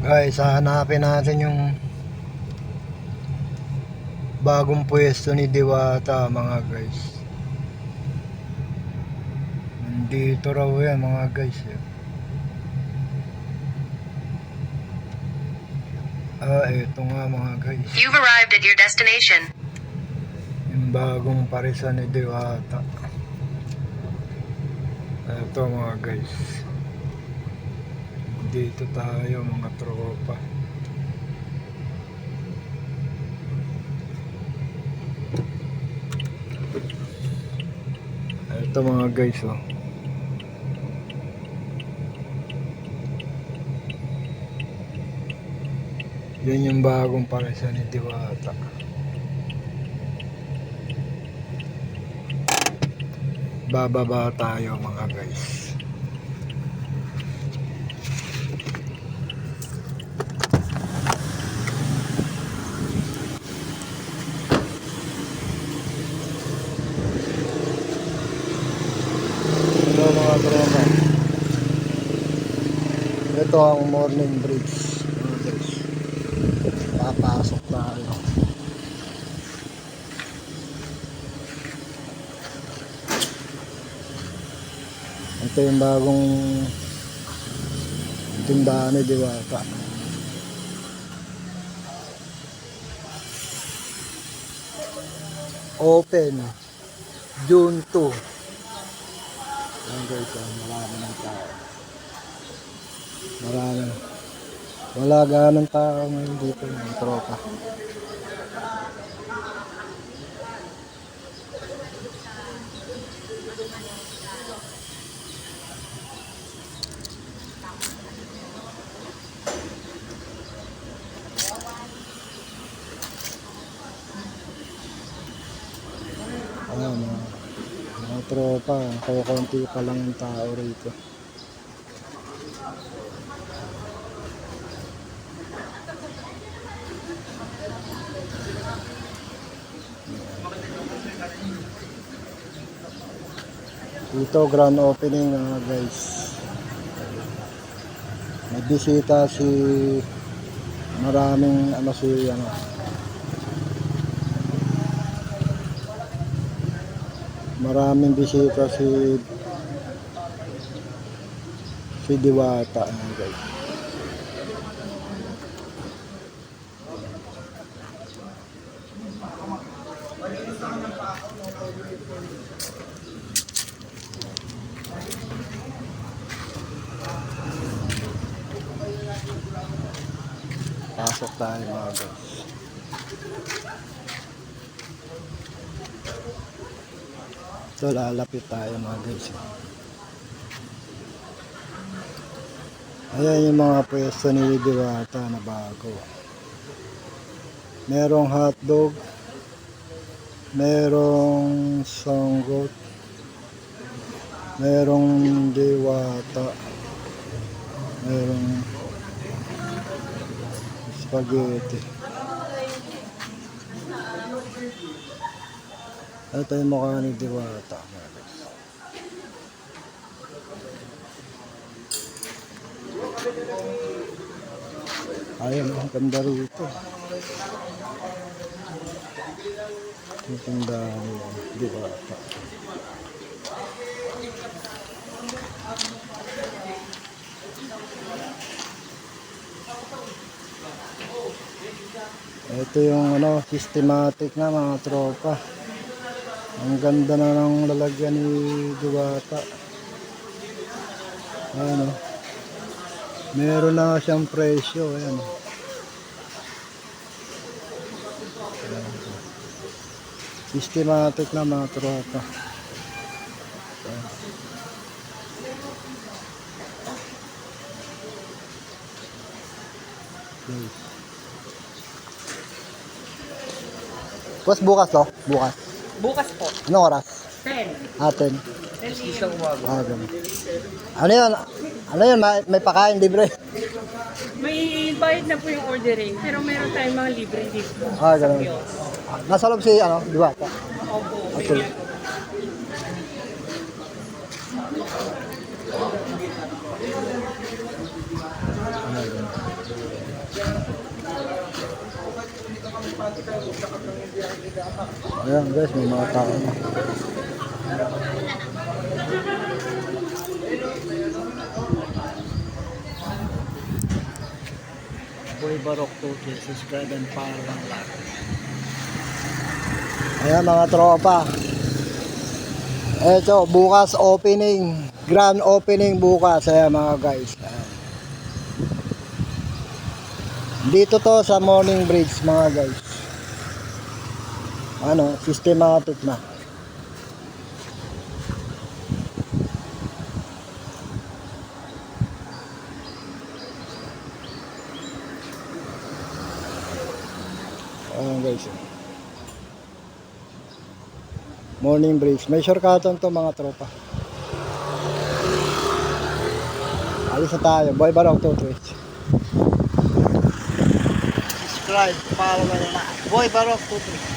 Guys, hanapin natin yung bagong pwesto ni Diwata mga guys. Nandito raw yan mga guys. Eto nga mga guys. You've arrived at your destination. Yung bagong parisan ni Diwata. Eto mga guys. Dito tayo mga tropa. Eto mga guys oh. Yan yung bagong parisan ni Diwata. Bababa tayo mga guys. Hello mga tropa. Ito ang morning bridge mga guys. Papasok tayo. Ito yung bagong tindahan ni Diwata. Open June 2. Ayan guys, marami ng tao. Marami. Wala ganang tao ngayon dito mga tropa. Ayan mga tropa, kaya konti pa lang yung tao rito. Dito grand opening guys. May bisita si maraming maraming bisita si Diwata guys. Pasok tayo mga guys. So lalapit tayo mga guys. Ayan yung mga pwesto ni Diwata na bago. Merong hotdog, merong sanggot, merong Diwata, merong spaghetti. Ito yung mukha ni Diwata. Ayun, ang ganda rito. Ang ganda ni Diwata. Ito yung systematic na mga tropa. Ang ganda na ng lalagyan ni Diwata. Ayan o. Meron na siyang presyo. Ayan o. Systematic na mga tropa. Tapos bukas to? Bukas. Bukas po. Anong oras? 10. 10. 10 isang umaga. Ganun. Ano yun? Ano yun? May pakain libre? May bayad na po yung ordering, pero meron tayong mga libre dito. Ganun. Nasa loob si Diwata. Opo. Okay. Ayan guys, may mga tao na. Boy Barok 2, subscribe and follow lang lahat. Ayan mga tropa. Eto, bukas opening. Grand opening bukas. Ayan mga guys. Ayan. Dito to sa Morning Bridge mga guys. Ano, systematic na. Ayan guys. Morning Bridge. May shortcutan to mga tropa. Alis na tayo. Boy Barok 2, Twitch. Subscribe, follow lang lahat. Boy Barok 2.